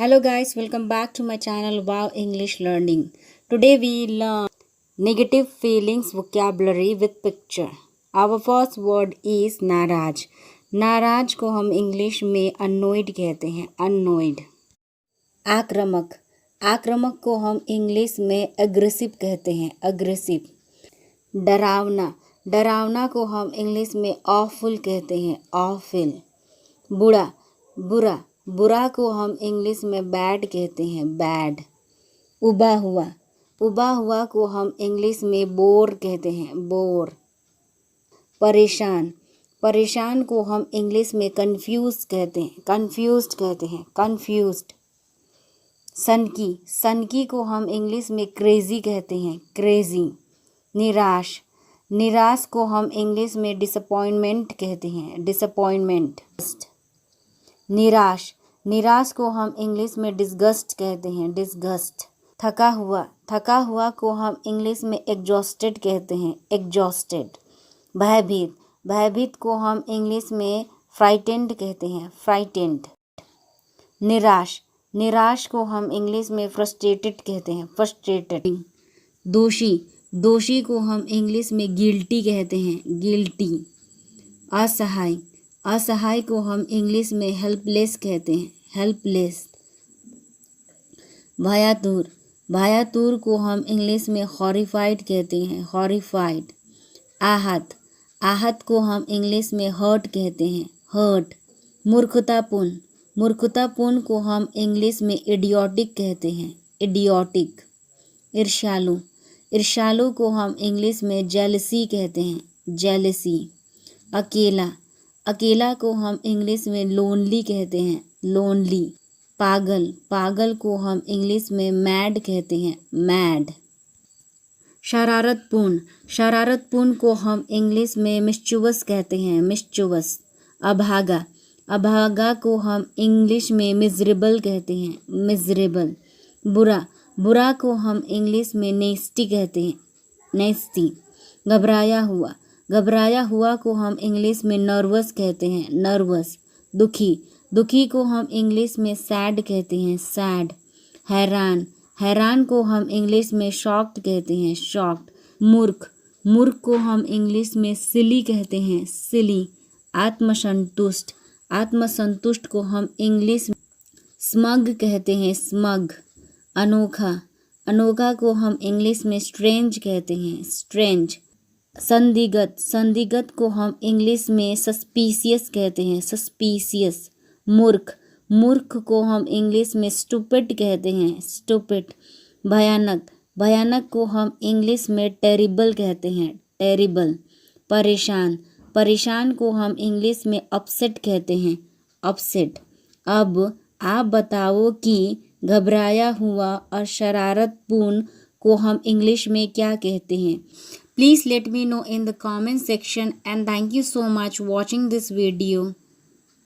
Hello guys, welcome back to my channel Wow English Learning. Today we learn negative feelings vocabulary with picture. Our first word is नाराज. नाराज को हम English में annoyed कहते हैं, annoyed. आक्रामक. आक्रामक को हम इंग्लिश में aggressive कहते हैं, aggressive. डरावना. डरावना को हम इंग्लिश में awful कहते हैं, awful. बुरा. बुरा. बुरा को हम इंग्लिश में बैड कहते हैं, बैड. उबा हुआ. उबा हुआ को हम इंग्लिश में बोर कहते हैं, बोर. परेशान. परेशान को हम इंग्लिश में कंफ्यूज कहते हैं, कंफ्यूज्ड कहते हैं, कंफ्यूज्ड. सनकी. सनकी को हम इंग्लिश में क्रेजी कहते हैं, क्रेजी. निराश. निराश को हम इंग्लिश में डिसअपॉइंटमेंट कहते हैं, डिसअपॉइंटमेंट. निराश. निराश को हम इंग्लिश में डिसगस्ट कहते हैं, डिसगस्ट. थका हुआ. थका हुआ को हम इंग्लिश में एग्जॉस्टेड कहते हैं, एग्जॉस्टेड. भयभीत. भयभीत को हम इंग्लिश में फ्राइटेंड कहते हैं, फ्राइटेंड. निराश. निराश को हम इंग्लिश में फ्रस्ट्रेटेड कहते हैं, फ्रस्ट्रेटेड. दोषी. दोषी को हम इंग्लिश में गिल्टी कहते हैं, गिल्टी. असहाय. असहाय को हम इंग्लिश में हेल्पलेस कहते हैं, हेल्पलेस. भयातुर. भयातुर को हम इंग्लिश में हॉरिफाइड कहते हैं, हॉरिफाइड. आहत. आहत को हम इंग्लिश में हर्ट कहते हैं, हर्ट. मूर्खतापूर्ण. मूर्खतापूर्ण को हम इंग्लिश में इडियोटिक कहते हैं, इडियोटिक. ईर्ष्यालु. ईर्ष्यालु को हम इंग्लिश में जेलसी कहते हैं, जेलसी. अकेला. अकेला को हम इंग्लिश में लोनली कहते हैं, लोनली. पागल. पागल को हम इंग्लिश में मैड कहते हैं, मैड. शरारतपूर्ण. शरारतपूर्ण को हम इंग्लिश में मिस्चुवस कहते हैं, मिस्चुवस. अभागा. अभागा को हम इंग्लिश में मिजरेबल कहते हैं, मिजरेबल. बुरा. बुरा को हम इंग्लिश में नेस्टी कहते हैं, नेस्टी. घबराया हुआ. घबराया हुआ को हम इंग्लिश में नर्वस कहते हैं, नर्वस. दुखी. दुखी को हम इंग्लिश में सैड कहते हैं, सैड. हैरान. हैरान को हम इंग्लिश में शॉक्ड कहते हैं, शॉक्ड. मूर्ख. मूर्ख को हम इंग्लिश में सिली कहते हैं, सिली. आत्मसंतुष्ट. आत्मसंतुष्ट को हम इंग्लिश में स्मग कहते हैं, स्मग. अनोखा. अनोखा को हम इंग्लिश में स्ट्रेंज कहते हैं, स्ट्रेंज. संदिग्ध. संदिग्ध को हम इंग्लिश में सस्पिशियस कहते हैं, सस्पिशियस. मूर्ख. मूर्ख को हम इंग्लिश में स्टूपिड कहते हैं, स्टूपिड. भयानक. भयानक को हम इंग्लिश में टेरिबल कहते हैं, टेरिबल. परेशान. परेशान को हम इंग्लिश में अपसेट कहते हैं, अपसेट. अब आप बताओ कि घबराया हुआ और शरारतपूर्ण को हम इंग्लिश में क्या कहते हैं. Please let me know in the comment section and thank you so much watching this video.